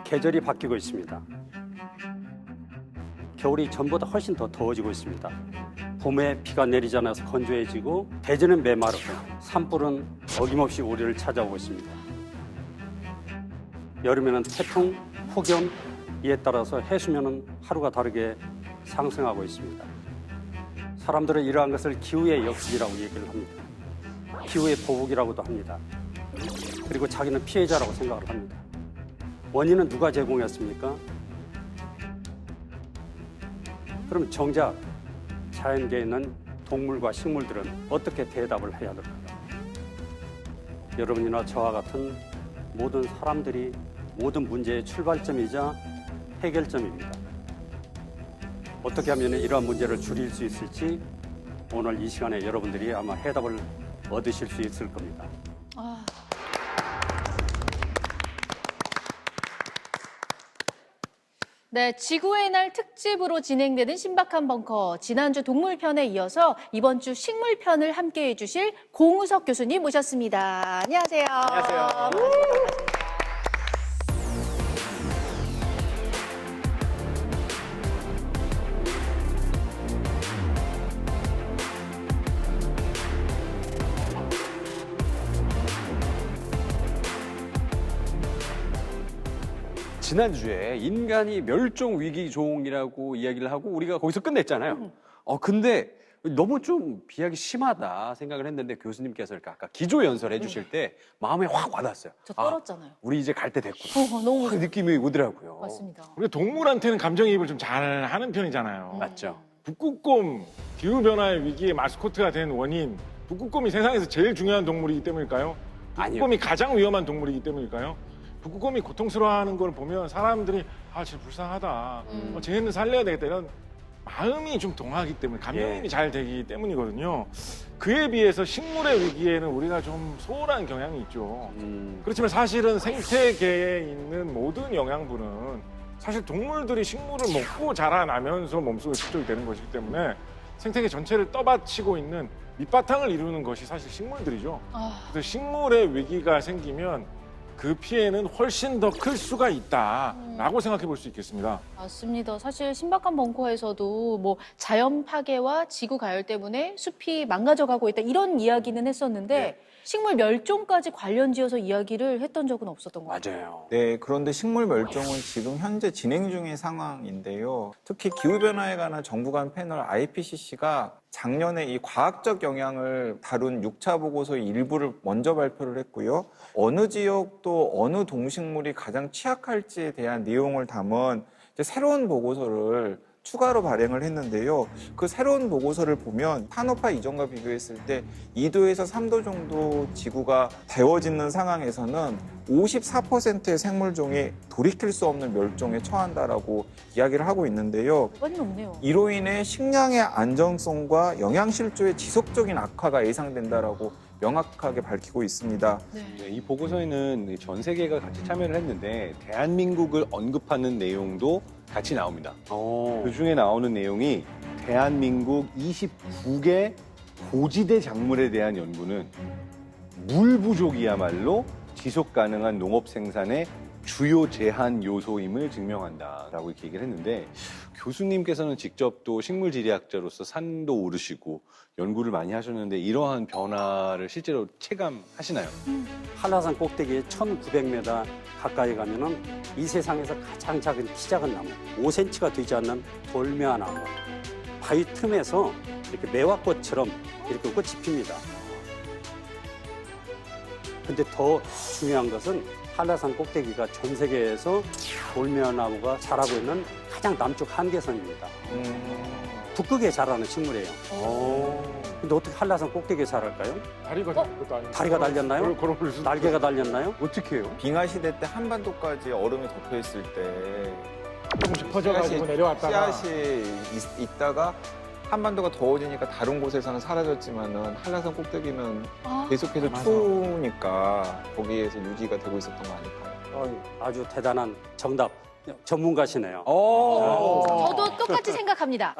계절이 바뀌고 있습니다. 겨울이 전보다 훨씬 더 더워지고 있습니다. 봄에 비가 내리지 않아서 건조해지고 대지는 메마르고 산불은 어김없이 우리를 찾아오고 있습니다. 여름에는 태풍, 폭염, 이에 따라서 해수면은 하루가 다르게 상승하고 있습니다. 사람들은 이러한 것을 기후의 역습이라고 얘기를 합니다. 기후의 보복이라고도 합니다. 그리고 자기는 피해자라고 생각을 합니다. 원인은 누가 제공했습니까? 그럼 정작 자연계에 있는 동물과 식물들은 어떻게 대답을 해야 될까요? 여러분이나 저와 같은 모든 사람들이 모든 문제의 출발점이자 해결점입니다. 어떻게 하면 이러한 문제를 줄일 수 있을지 오늘 이 시간에 여러분들이 아마 해답을 얻으실 수 있을 겁니다. 네, 지구의 날 특집으로 진행되는 신박한 벙커. 지난주 동물편에 이어서 이번 주 식물편을 함께해 주실 공우석 교수님 모셨습니다. 안녕하세요. 안녕하세요. 반갑습니다. 지난주에 인간이 멸종 위기 종이라고 이야기를 하고 우리가 거기서 끝냈잖아요. 근데 너무 좀 비약이 심하다 생각을 했는데 교수님께서 이렇게 아까 기조연설 해주실 때 마음에 확 와닿았어요. 저 떨었잖아요. 우리 이제 갈 때 됐구나. 너무 그 느낌이 오더라고요. 맞습니다. 우리 동물한테는 감정이입을 좀 잘 하는 편이잖아요. 맞죠? 북극곰, 기후변화의 위기의 마스코트가 된 원인, 북극곰이 세상에서 제일 중요한 동물이기 때문일까요? 북극곰이 가장 위험한 동물이기 때문일까요? 북극곰이 고통스러워하는 걸 보면 사람들이 진짜 불쌍하다. 쟤는 살려야 되겠다. 이런 마음이 좀 동하기 때문에 감정이입이 잘 되기 때문이거든요. 그에 비해서 식물의 위기에는 우리가 좀 소홀한 경향이 있죠. 그렇지만 사실은 생태계에 있는 모든 영양분은 사실 동물들이 식물을 먹고 자라나면서 몸속에 축적이 되는 것이기 때문에 생태계 전체를 떠받치고 있는 밑바탕을 이루는 것이 사실 식물들이죠. 그래서 식물의 위기가 생기면 그 피해는 훨씬 더 클 수가 있다라고 생각해 볼 수 있겠습니다. 맞습니다. 사실 신박한 벙커에서도 뭐 자연 파괴와 지구 가열 때문에 숲이 망가져가고 있다 이런 이야기는 했었는데 식물 멸종까지 관련지어서 이야기를 했던 적은 없었던 것 같아요. 맞아요. 네, 그런데 식물 멸종은 지금 현재 진행 중인 상황인데요. 특히 기후변화에 관한 정부 간 패널 IPCC가 작년에 이 과학적 영향을 다룬 6차 보고서의 일부를 먼저 발표를 했고요. 어느 지역도 어느 동식물이 가장 취약할지에 대한 내용을 담은 이제 새로운 보고서를 추가로 발행을 했는데요. 그 새로운 보고서를 보면 산업화 이전과 비교했을 때 2도에서 3도 정도 지구가 데워지는 상황에서는 54%의 생물종이 돌이킬 수 없는 멸종에 처한다라고 이야기를 하고 있는데요. 많이 높네요. 이로 인해 식량의 안정성과 영양 실조의 지속적인 악화가 예상된다라고 명확하게 밝히고 있습니다. 네, 이 보고서에는 전 세계가 같이 참여를 했는데 대한민국을 언급하는 내용도 같이 나옵니다. 그 중에 나오는 내용이 대한민국 29개 고지대 작물에 대한 연구는 물 부족이야말로 지속 가능한 농업 생산의 주요 제한 요소임을 증명한다라고 이렇게 얘기를 했는데 교수님께서는 직접 또 식물지리학자로서 산도 오르시고 연구를 많이 하셨는데 이러한 변화를 실제로 체감하시나요? 한라산 꼭대기에 1900m 가까이 가면은 이 세상에서 가장 작은 키 작은 나무, 5cm가 되지 않는 돌매화나무, 바위 틈에서 이렇게 매화꽃처럼 이렇게 꽃이 핍니다. 근데 더 중요한 것은 한라산 꼭대기가 전 세계에서 돌매화나무가 자라고 있는 가장 남쪽 한계선입니다. 북극에 자라는 식물이에요. 근데 어떻게 한라산 꼭대기에 자랄까요? 다리가 달린 것도 아니고. 다리가 달렸나요? 걸어볼 수도 날개가 달렸나요? 어떻게 해요? 빙하 시대 때 한반도까지 얼음이 덮여 있을 때 조금씩 퍼져가지고 내려왔다가 씨앗이 있다가 한반도가 더워지니까 다른 곳에서는 사라졌지만은 한라산 꼭대기는 계속해서 맞아. 추우니까 거기에서 유지가 되고 있었던 거 아닐까요? 아주 대단한 정답 전문가시네요. 저도 똑같이 생각합니다.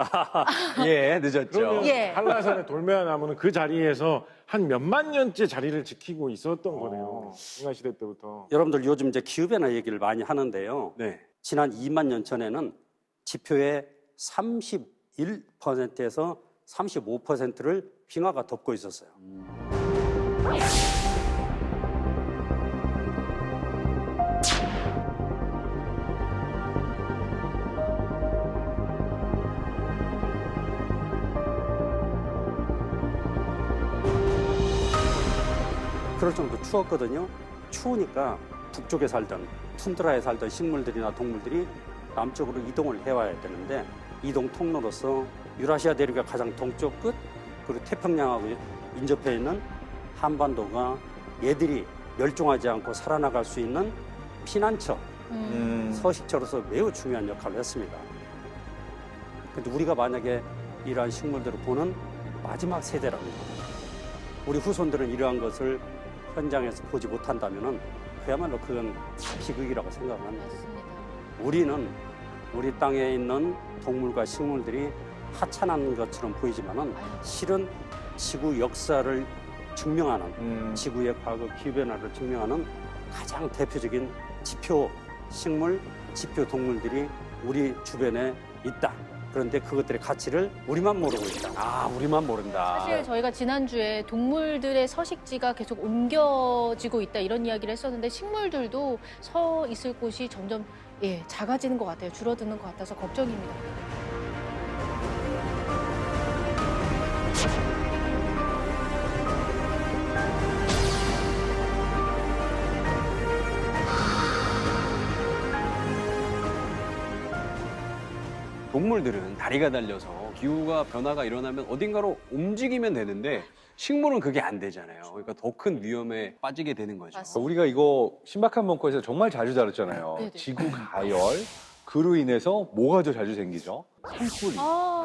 예, 늦었죠. 그러면 예. 한라산의 돌메아나무는 그 자리에서 한 몇만 년째 자리를 지키고 있었던 거네요. 인간시대 때부터. 여러분들 요즘 이제 기후변화 얘기를 많이 하는데요. 네. 지난 2만 년 전에는 지표의 31%에서 35%를 빙하가 덮고 있었어요. 그럴 정도 추웠거든요. 추우니까 북쪽에 살던 툰드라에 살던 식물들이나 동물들이 남쪽으로 이동을 해와야 되는데 이동 통로로서 유라시아 대륙의 가장 동쪽 끝 그리고 태평양하고 인접해 있는 한반도가 얘들이 멸종하지 않고 살아나갈 수 있는 피난처, 서식처로서 매우 중요한 역할을 했습니다. 근데 우리가 만약에 이러한 식물들을 보는 마지막 세대랍니다. 우리 후손들은 이러한 것을 현장에서 보지 못한다면은 그야말로 그건 비극이라고 생각합니다. 맞습니다. 우리는 우리 땅에 있는 동물과 식물들이 하찮은 것처럼 보이지만은 실은 지구 역사를 증명하는 지구의 과거 기후변화를 증명하는 가장 대표적인 지표 식물, 지표 동물들이 우리 주변에 있다. 그런데 그것들의 가치를 우리만 모르고 있다. 아, 우리만 모른다. 사실 저희가 지난주에 동물들의 서식지가 계속 옮겨지고 있다 이런 이야기를 했었는데 식물들도 서 있을 곳이 점점 작아지는 것 같아요. 줄어드는 것 같아서 걱정입니다. 동물들은 다리가 달려서 기후가 변화가 일어나면 어딘가로 움직이면 되는데 식물은 그게 안 되잖아요. 그러니까 더 큰 위험에 빠지게 되는 거죠. 맞습니다. 우리가 이거 신박한 벙커에서 정말 자주 다뤘잖아요. 네네. 지구 가열. 그로 인해서 뭐가 더 자주 생기죠? 산불이.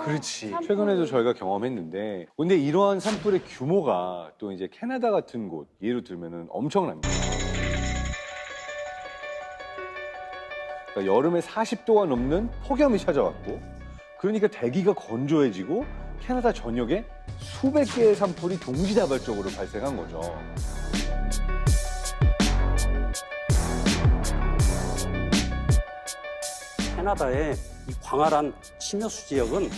그렇지. 산불. 최근에도 저희가 경험했는데, 근데 이러한 산불의 규모가 또 이제 캐나다 같은 곳, 예를 들면은 엄청납니다. 그러니까 여름에 40도가 넘는 폭염이 찾아왔고, 그러니까 대기가 건조해지고 캐나다 전역에 수백 개의 산불이 동시다발적으로 발생한 거죠. 캐나다의 이 광활한 침여수 지역은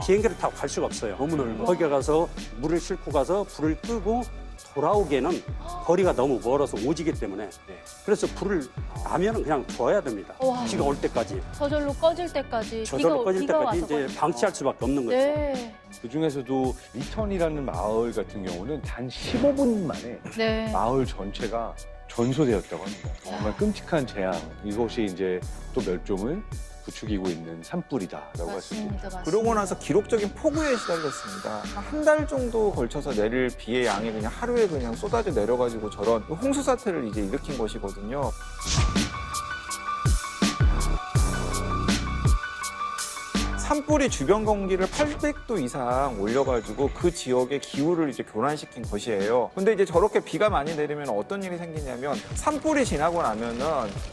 비행기를 타고 갈 수가 없어요. 너무 넓어. 거기 가서 물을 싣고 가서 불을 끄고 돌아오기에는 거리가 너무 멀어서 오지기 때문에 그래서 불을 나면은 그냥 둬야 됩니다. 와. 비가 올 때까지. 저절로 꺼질 때까지 저절로 꺼질 비가 때까지 와서 이제 방치할 수밖에 없는 거죠. 네. 그 중에서도 리턴이라는 마을 같은 경우는 단 15분 만에 네. 마을 전체가 전소되었다고 합니다. 정말 끔찍한 재앙. 이것이 이제 또 멸종을 부추기고 있는 산불이다라고 할 수 있죠. 맞습니다. 맞습니다. 그러고 나서 기록적인 폭우에 시달렸습니다. 한 달 정도 걸쳐서 내릴 비의 양이 그냥 하루에 그냥 쏟아져 내려가지고 저런 홍수 사태를 이제 일으킨 것이거든요. 산불이 주변 공기를 800도 이상 올려가지고 그 지역의 기후를 이제 교란시킨 것이에요. 근데 이제 저렇게 비가 많이 내리면 어떤 일이 생기냐면 산불이 지나고 나면은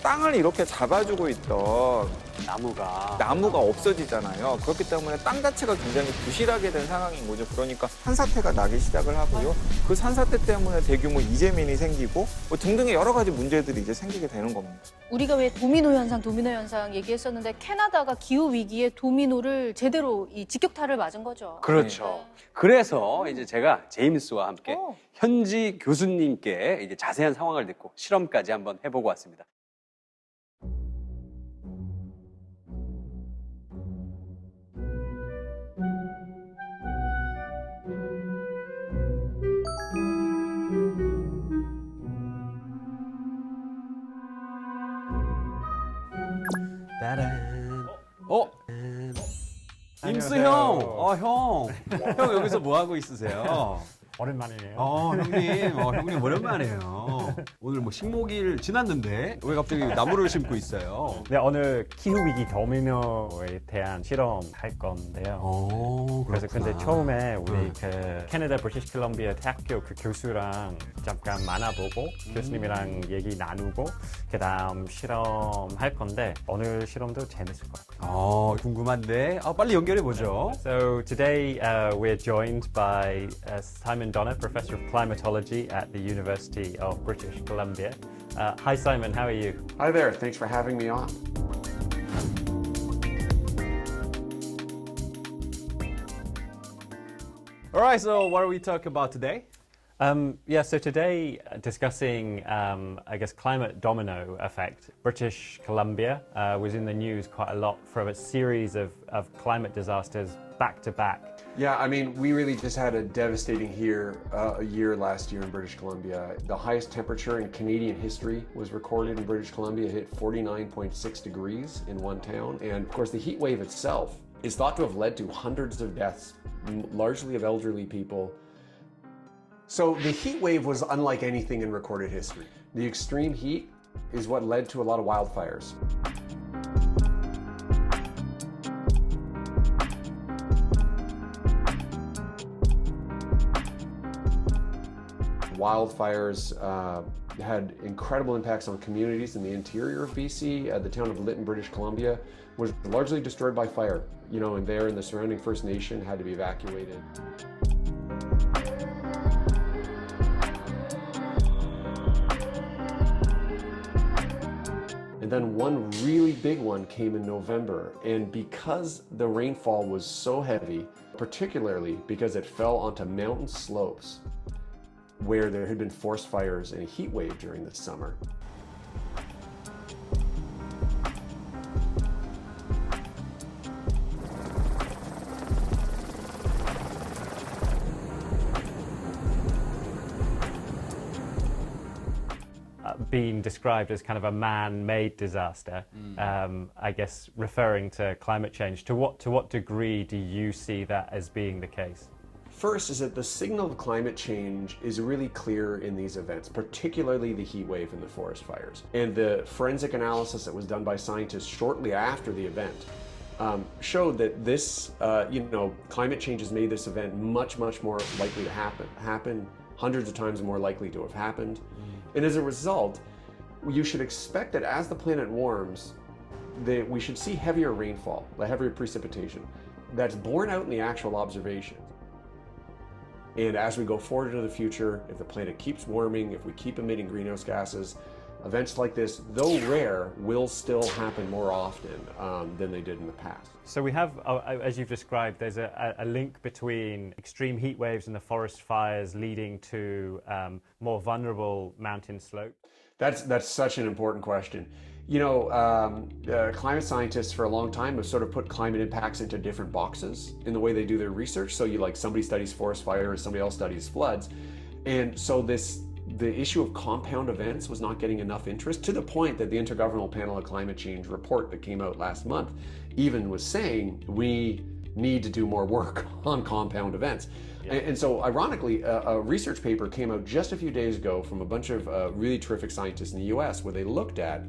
땅을 이렇게 잡아주고 있던 나무가 없어지잖아요. 그렇기 때문에 땅 자체가 굉장히 부실하게 된 상황인 거죠. 그러니까 산사태가 나기 시작을 하고요. 그 산사태 때문에 대규모 이재민이 생기고 뭐 등등의 여러 가지 문제들이 이제 생기게 되는 겁니다. 우리가 왜 도미노 현상 얘기했었는데 캐나다가 기후 위기에 도미노를 제대로 이 직격탄을 맞은 거죠. 그렇죠. 그래서 이제 제가 제임스와 함께 어. 현지 교수님께 이제 자세한 상황을 듣고 실험까지 한번 해보고 왔습니다. 임스 형, 형 여기서 뭐 하고 있으세요? 오랜만이네요. 형님 오랜만이에요. 오늘 뭐 식목일 지났는데 왜 갑자기 나무를 심고 있어요? 네, 오늘 기후위기 도미노에 대한 실험할 건데요. 그래서 근데 처음에 우리 그 캐나다 브리티시 콜롬비아 대학교 그 교수랑 잠깐 만나보고 교수님이랑 얘기 나누고 그다음 실험할 건데 오늘 실험도 재밌을 것 같아요. 궁금한데 빨리 연결해 보죠. So today we're joined by Simon Donner, Professor of Climatology at the University of British Columbia. Hi Simon, how are you? Hi there, thanks for having me on. All right, so what are we talking about today? So today discussing, I guess, climate domino effect. British Columbia was in the news quite a lot for a series of climate disasters back to back. Yeah, I mean, we really just had a devastating year last year in British Columbia. The highest temperature in Canadian history was recorded in British Columbia. It hit 49.6 degrees in one town. And of course, the heat wave itself is thought to have led to hundreds of deaths, largely of elderly people. So the heat wave was unlike anything in recorded history. The extreme heat is what led to a lot of wildfires. Wildfires had incredible impacts on communities in the interior of BC. The town of Lytton, British Columbia, was largely destroyed by fire. And there and the surrounding First Nation had to be evacuated. And then one really big one came in November, and because the rainfall was so heavy, particularly because it fell onto mountain slopes where there had been forest fires and a heat wave during the summer. Being described as kind of a man-made disaster, I guess referring to climate change. To what degree do you see that as being the case? First is that the signal of climate change is really clear in these events, particularly the heat wave and the forest fires. And the forensic analysis that was done by scientists shortly after the event showed that this, climate change has made this event much, much more likely to happen, hundreds of times more likely to have happened. And as a result, you should expect that as the planet warms, we should see heavier rainfall, heavier precipitation that's borne out in the actual observations. And as we go forward into the future, if the planet keeps warming, if we keep emitting greenhouse gases, events like this, though rare, will still happen more often than they did in the past. So we have, as you've described, there's a link between extreme heat waves and the forest fires leading to more vulnerable mountain slopes. That's such an important question. Climate scientists for a long time have sort of put climate impacts into different boxes in the way they do their research. So somebody studies forest fires, somebody else studies floods. And so the issue of compound events was not getting enough interest, to the point that the Intergovernmental Panel on Climate Change report that came out last month even was saying we need to do more work on compound events. Yeah. And so ironically, a research paper came out just a few days ago from a bunch of really terrific scientists in the US, where they looked at,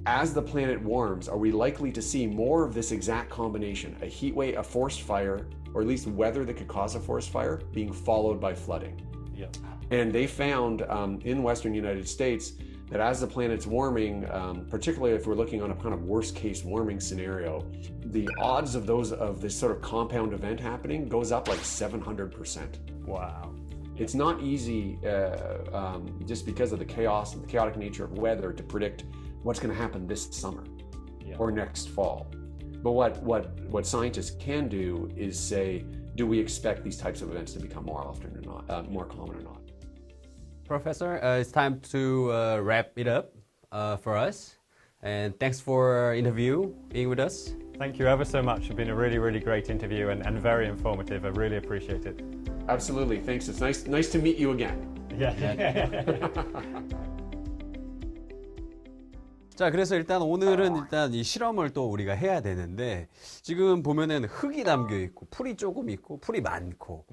as the planet warms, are we likely to see more of this exact combination, a heat wave, a forest fire, or at least weather that could cause a forest fire, being followed by flooding? Yeah. And they found in Western United States that as the planet's warming, particularly if we're looking on a kind of worst case warming scenario, the odds of this sort of compound event happening goes up like 700%. Wow. It's not easy just because of the chaos and the chaotic nature of weather to predict what's going to happen this summer or next fall. But what scientists can do is say, do we expect these types of events to become more often or not, more common or not? Professor, it's time to wrap it up for us. And thanks for being with us. Thank you ever so much. It's been a really, really great interview and very informative. I really appreciate it. Absolutely. Thanks. It's nice to meet you again. Yeah. 자, 그래서 일단 오늘은 일단 이 실험을 또 우리가 해야 되는데 지금 보면은 흙이 담겨 있고 풀이 조금 있고 풀이 많고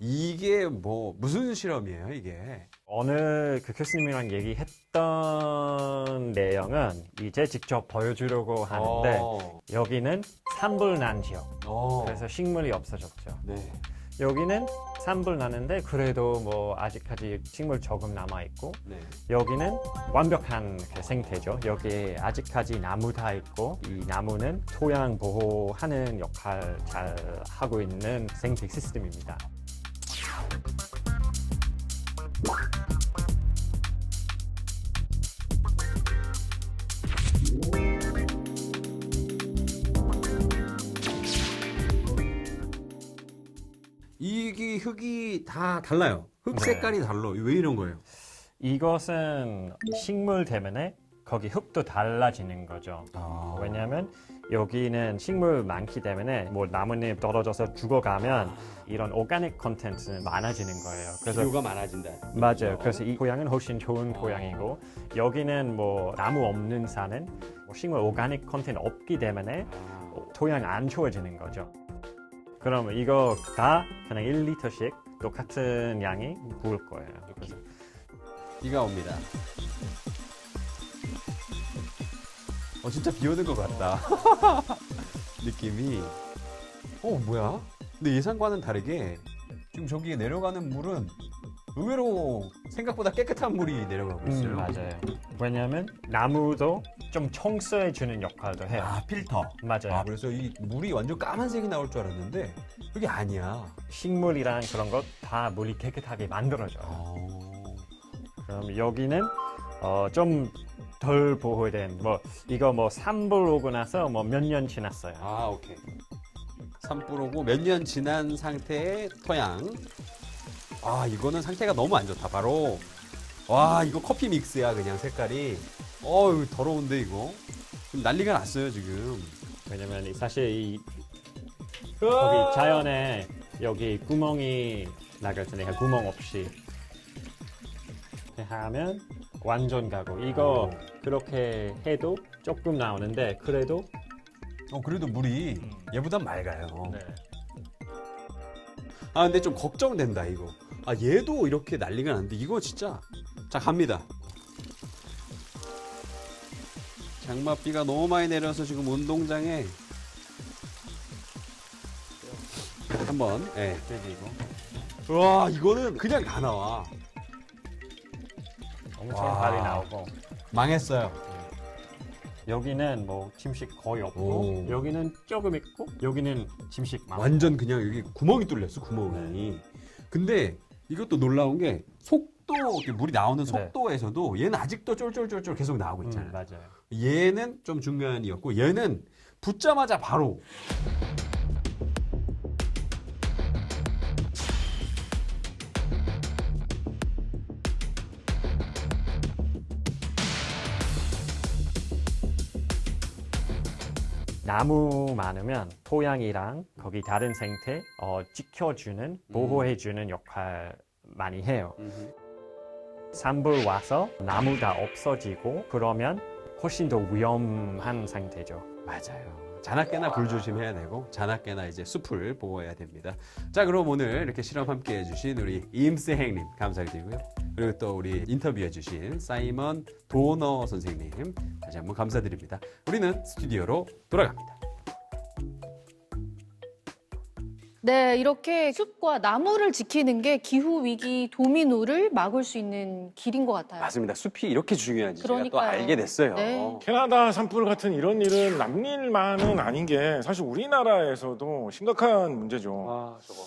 이게 뭐 무슨 실험이에요, 이게? 오늘 그 교수님이랑 얘기했던 내용은 이제 직접 보여주려고 하는데 여기는 산불 난 지역. 그래서 식물이 없어졌죠. 네. 여기는 산불 나는데 그래도 뭐 아직까지 식물 조금 남아 있고 네. 여기는 완벽한 그 생태죠. 여기 아직까지 나무 다 있고 이 나무는 토양 보호하는 역할 잘 하고 있는 생태 시스템입니다. 이게 흙이 다 달라요. 흙 네. 색깔이 달라. 왜 이런 거예요? 이것은 식물 때문에 거기 흙도 달라지는 거죠. 왜냐하면 여기는 식물 많기 때문에 뭐 나뭇잎 떨어져서 죽어가면 이런 오가닉 콘텐츠는 많아지는 거예요. 그래서 비료가 많아진다. 맞아요. 그래서 이 토양은 훨씬 좋은 토양이고 여기는 뭐 나무 없는 산은 뭐 식물 오가닉 콘텐츠 없기 때문에 토양 안 좋아지는 거죠. 그럼 이거 다 그냥 1리터씩 똑같은 양이 부을 거예요. 그래서 비가 옵니다. 진짜 비 오는 것 같다. 느낌이. 뭐야? 근데 예상과는 다르게 지금 저기에 내려가는 물은 의외로 생각보다 깨끗한 물이 내려가고 있어요. 맞아요. 왜냐하면 나무도 좀 청소해주는 역할도 해요. 필터. 맞아요. 그래서 이 물이 완전 까만색이 나올 줄 알았는데 그게 아니야. 식물이랑 그런 것 다 물이 깨끗하게 만들어져요. 그럼 여기는 좀 덜 보호된 뭐 이거 뭐 산불 오고 나서 뭐 몇 년 지났어요. 오케이. 산불 오고 몇 년 지난 상태의 토양. 이거는 상태가 너무 안 좋다. 바로 이거 커피 믹스야 그냥 색깔이. 이거 더러운데 이거. 지금 난리가 났어요 지금. 왜냐면 사실 이 거기 자연에 여기 구멍이 나갈 텐데 구멍 없이 이렇게 하면 완전 가고 이거 그렇게 해도 조금 나오는데 그래도 그래도 물이 얘보단 맑아요. 네. 근데 좀 걱정된다 이거. 얘도 이렇게 난리가 났는데 이거 진짜. 자, 갑니다. 장맛비가 너무 많이 내려서 지금 운동장에 한번 이거 와, 이거는 그냥 다 나와. 엄청 와. 발이 나오고 망했어요. 여기는 뭐 침식 거의 없고 여기는 조금 있고 여기는 침식 많고 완전 그냥 여기 구멍이 뚫렸어, 구멍이. 근데 이것도 놀라운 게 속도, 이렇게 물이 나오는 속도에서도 얘는 아직도 쫄쫄쫄쫄 계속 나오고 있잖아요. 맞아요. 얘는 좀 중간이 었고 얘는 붙자마자 바로 나무 많으면 토양이랑 거기 다른 생태 지켜주는 보호해주는 역할 많이 해요. 산불 와서 나무 다 없어지고 그러면 훨씬 더 위험한 상태죠. 맞아요. 자나깨나 불 조심해야 되고 자나깨나 이제 숲을 보호해야 됩니다. 자, 그럼 오늘 이렇게 실험 함께 해주신 우리 임스행님 감사드리고요. 그리고 또 우리 인터뷰해주신 사이먼 도너 선생님 다시 한번 감사드립니다. 우리는 스튜디오로 돌아갑니다. 네, 이렇게 숲과 나무를 지키는 게 기후 위기 도미노를 막을 수 있는 길인 것 같아요. 맞습니다. 숲이 이렇게 중요한지 제가 또 그러니까요. 알게 됐어요. 네. 캐나다 산불 같은 이런 일은 남일만은 아닌 게 사실 우리나라에서도 심각한 문제죠. 저거.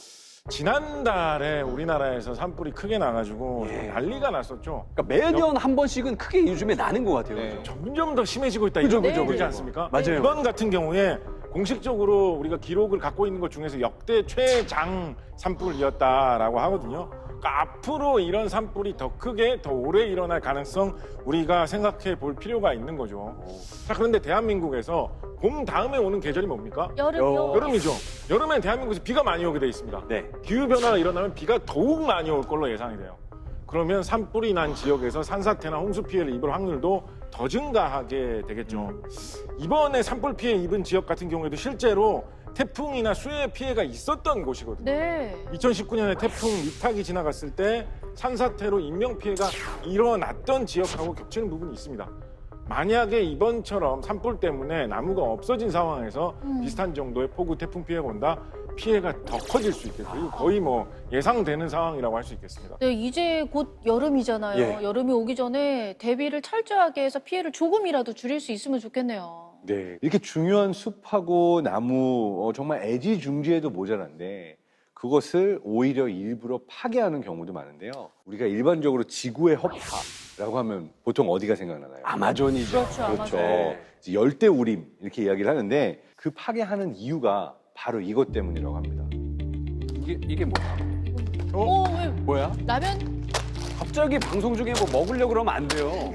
지난달에 우리나라에서 산불이 크게 나가지고 난리가 났었죠. 그러니까 매년 한 번씩은 크게 요즘에 나는 것 같아요. 점점 더 심해지고 있다. 그죠, 이런 그죠, 얘기지 그죠. 않습니까? 맞아요. 이번 같은 경우에 공식적으로 우리가 기록을 갖고 있는 것 중에서 역대 최장 산불이었다라고 하거든요. 그러니까 앞으로 이런 산불이 더 크게 더 오래 일어날 가능성 우리가 생각해 볼 필요가 있는 거죠. 자, 그런데 대한민국에서 봄 다음에 오는 계절이 뭡니까? 여름요. 여름이죠. 여름엔 대한민국에서 비가 많이 오게 돼 있습니다. 네. 기후변화가 일어나면 비가 더욱 많이 올 걸로 예상이 돼요. 그러면 산불이 난 지역에서 산사태나 홍수 피해를 입을 확률도 더 증가하게 되겠죠. 이번에 산불 피해 입은 지역 같은 경우에도 실제로 태풍이나 수해 피해가 있었던 곳이거든요. 네. 2019년에 태풍 미탁이 지나갔을 때 산사태로 인명 피해가 일어났던 지역하고 겹치는 부분이 있습니다. 만약에 이번처럼 산불 때문에 나무가 없어진 상황에서 비슷한 정도의 폭우 태풍 피해가 온다, 피해가 더 커질 수 있겠죠. 이거 거의 뭐 예상되는 상황이라고 할 수 있겠습니다. 네, 이제 곧 여름이잖아요. 예. 여름이 오기 전에 대비를 철저하게 해서 피해를 조금이라도 줄일 수 있으면 좋겠네요. 네, 이렇게 중요한 숲하고 나무 정말 애지중지에도 모자란데 그것을 오히려 일부러 파괴하는 경우도 많은데요. 우리가 일반적으로 지구의 허파라고 하면 보통 어디가 생각나나요? 아마존이죠. 그렇죠, 아마존. 네. 이제 열대우림 이렇게 이야기를 하는데 그 파괴하는 이유가 바로 이것 때문이라고 합니다. 이게 뭐야? 왜 뭐야? 라면 갑자기 방송 중에 뭐 먹으려고 그러면 안 돼요.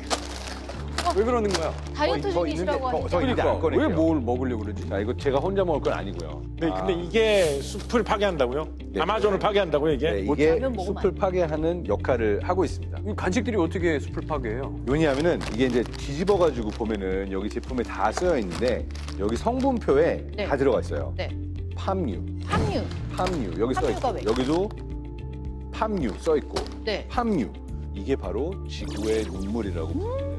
왜 그러는 거야? 다이어트 이거 중이시라고 있는데, 저 하니까. 이제 안 꺼낼게요. 왜 뭘 먹으려고 그러지? 자, 이거 제가 혼자 먹을 건 아니고요. 네, 근데 이게 숲을 파괴한다고요? 네. 아마존을 파괴한다고요, 이게? 네, 이게 라면 먹으면 숲을 파괴하는 역할을 하고 있습니다. 이 간식들이 어떻게 숲을 파괴해요? 왜냐하면은 이게 이제 뒤집어가지고 보면은 여기 제품에 다 쓰여 있는데 여기 성분표에 네. 다 들어가 있어요. 네. 팜유, 함유. 여기 써 함유가 있고 왜? 여기도 팜유 써 있고 네. 팜유 이게 바로 지구의 눈물이라고 불리는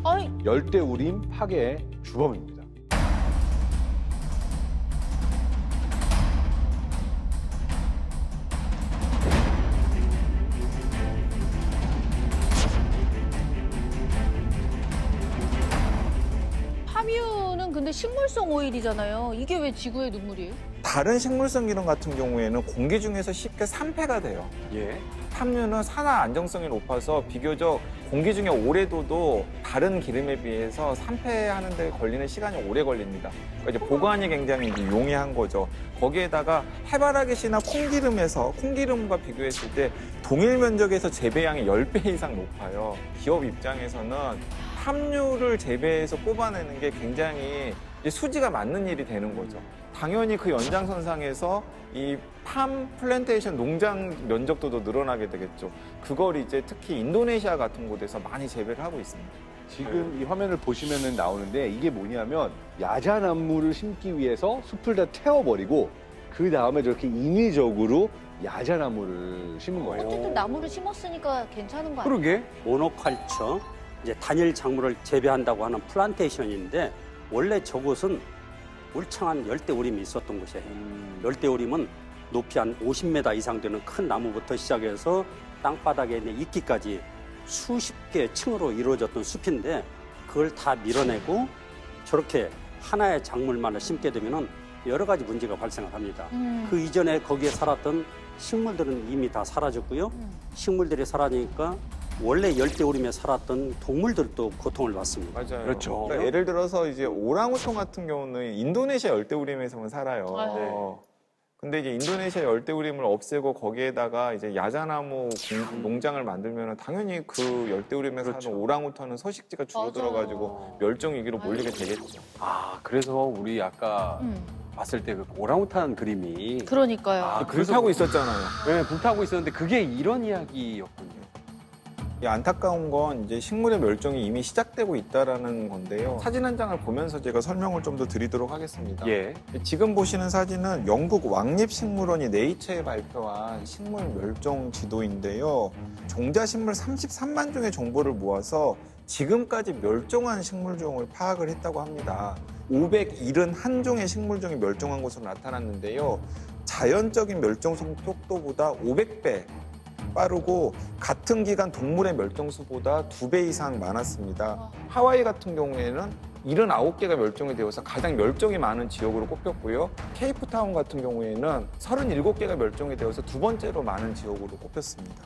아이, 열대우림 파괴의 주범입니다. 함유는 근데 식물성 오일이잖아요. 이게 왜 지구의 눈물이에요? 다른 식물성 기름 같은 경우에는 공기 중에서 쉽게 산패가 돼요. 예. 탐유는 산화 안정성이 높아서 비교적 공기 중에 오래둬도 다른 기름에 비해서 산패하는 데 걸리는 시간이 오래 걸립니다. 그러니까 이제 보관이 굉장히 이제 용이한 거죠. 거기에다가 해바라기씨나 콩기름과 비교했을 때 동일 면적에서 재배량이 10배 이상 높아요. 기업 입장에서는 탐유를 재배해서 뽑아내는 게 굉장히 이제 수지가 맞는 일이 되는 거죠. 당연히 그 연장선상에서 이 팜 플랜테이션 농장 면적도 더 늘어나게 되겠죠. 그걸 이제 특히 인도네시아 같은 곳에서 많이 재배를 하고 있습니다. 지금 이 화면을 보시면은 나오는데 이게 뭐냐면 야자나무를 심기 위해서 숲을 다 태워버리고 그 다음에 저렇게 인위적으로 야자나무를 심은 거예요. 어쨌든 나무를 심었으니까 괜찮은 거 아니에요? 그러게. 모노컬처, 이제 단일 작물을 재배한다고 하는 플란테이션인데 원래 저곳은 울창한 열대우림이 있었던 곳이에요. 열대우림은 높이 한 50m 이상 되는 큰 나무부터 시작해서 땅바닥에 있는 이끼까지 수십 개의 층으로 이루어졌던 숲인데 그걸 다 밀어내고 저렇게 하나의 작물만을 심게 되면은 여러 가지 문제가 발생을 합니다. 그 이전에 거기에 살았던 식물들은 이미 다 사라졌고요. 식물들이 사라지니까 원래 열대우림에 살았던 동물들도 고통을 받습니다. 맞아요. 그렇죠. 그러니까 예를 들어서 이제 오랑우탄 같은 경우는 인도네시아 열대우림에서만 살아요. 아, 네. 근데 이제 인도네시아 열대우림을 없애고 거기에다가 이제 야자나무 농장을 만들면 당연히 그 열대우림에 그렇죠. 사는 오랑우탄은 서식지가 줄어들어가지고 멸종 위기로 몰리게 되겠죠. 아, 그래서 우리 아까 봤을 때 그 오랑우탄 그림이 그러니까요. 아, 불타고 있었잖아요. 네, 불타고 있었는데 그게 이런 이야기였군요. 이 안타까운 건 이제 식물의 멸종이 이미 시작되고 있다라는 건데요. 사진 한 장을 보면서 제가 설명을 좀 더 드리도록 하겠습니다. 예. 지금 보시는 사진은 영국 왕립식물원이 네이처에 발표한 식물 멸종 지도인데요. 종자식물 33만 종의 정보를 모아서 지금까지 멸종한 식물종을 파악을 했다고 합니다. 571종의 식물종이 멸종한 것으로 나타났는데요. 자연적인 멸종 속도보다 500배 빠르고 같은 기간 동물의 멸종수보다 2배 이상 많았습니다. 하와이 같은 경우에는 79개가 멸종이 되어서 가장 멸종이 많은 지역으로 꼽혔고요. 케이프타운 같은 경우에는 37개가 멸종이 되어서 두 번째로 많은 지역으로 꼽혔습니다.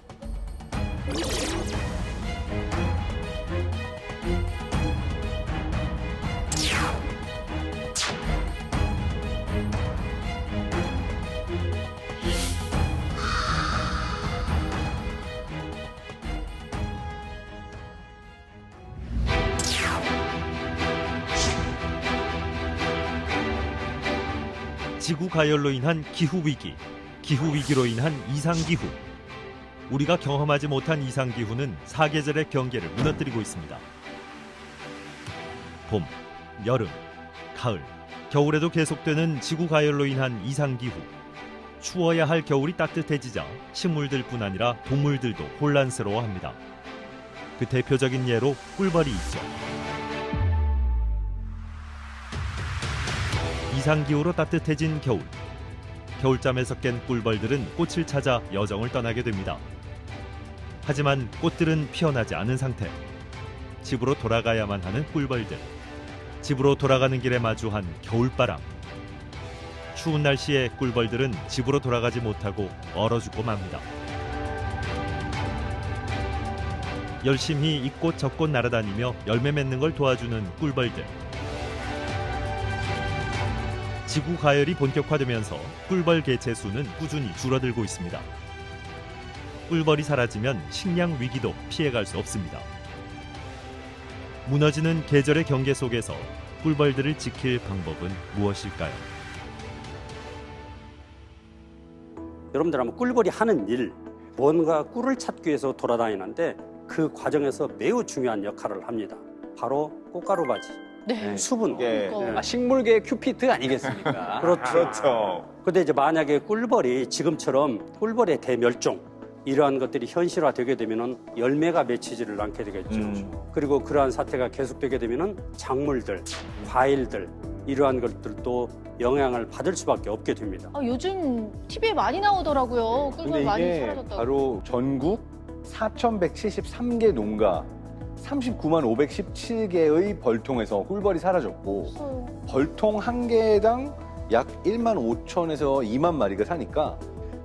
지구 가열로 인한 기후 위기, 기후 위기로 인한 이상 기후. 우리가 경험하지 못한 이상기후는 사계절의 경계를 무너뜨리고 있습니다. 봄, 여름, 가을, 겨울에도 계속되는 지구가열로 인한 이상기후. 추워야 할 겨울이 따뜻해지자 식물들뿐 아니라 동물들도 혼란스러워합니다. 그 대표적인 예로 꿀벌이 있죠. 이상기후로 따뜻해진 겨울. 겨울잠에서 깬 꿀벌들은 꽃을 찾아 여정을 떠나게 됩니다. 하지만 꽃들은 피어나지 않은 상태. 집으로 돌아가야만 하는 꿀벌들. 집으로 돌아가는 길에 마주한 겨울바람. 추운 날씨에 꿀벌들은 집으로 돌아가지 못하고 얼어 죽고 맙니다. 열심히 이 꽃 저 꽃 날아다니며 열매 맺는 걸 도와주는 꿀벌들. 지구 가열이 본격화되면서 꿀벌 개체 수는 꾸준히 줄어들고 있습니다. 꿀벌이 사라지면 식량 위기도 피해갈 수 없습니다. 무너지는 계절의 경계 속에서 꿀벌들을 지킬 방법은 무엇일까요? 여러분들 아마 꿀벌이 하는 일, 뭔가 꿀을 찾기 위해서 돌아다니는데 그 과정에서 매우 중요한 역할을 합니다. 바로 꽃가루 바지, 네. 수분. 그러니까. 식물계의 큐피트 아니겠습니까? 그렇죠. 근데 이제 만약에 꿀벌이 지금처럼 꿀벌의 대멸종 이러한 것들이 현실화되게 되면은 열매가 맺히지를 않게 되겠죠. 그리고 그러한 사태가 계속되게 되면은 작물들, 과일들 이러한 것들도 영향을 받을 수밖에 없게 됩니다. 아, 요즘 TV에 많이 나오더라고요. 근데 꿀벌 많이 이게 사라졌다고. 바로 전국 4,173개 농가 39만 517개의 벌통에서 꿀벌이 사라졌고 벌통 한 개당 약 1만 5천에서 2만 마리가 사니까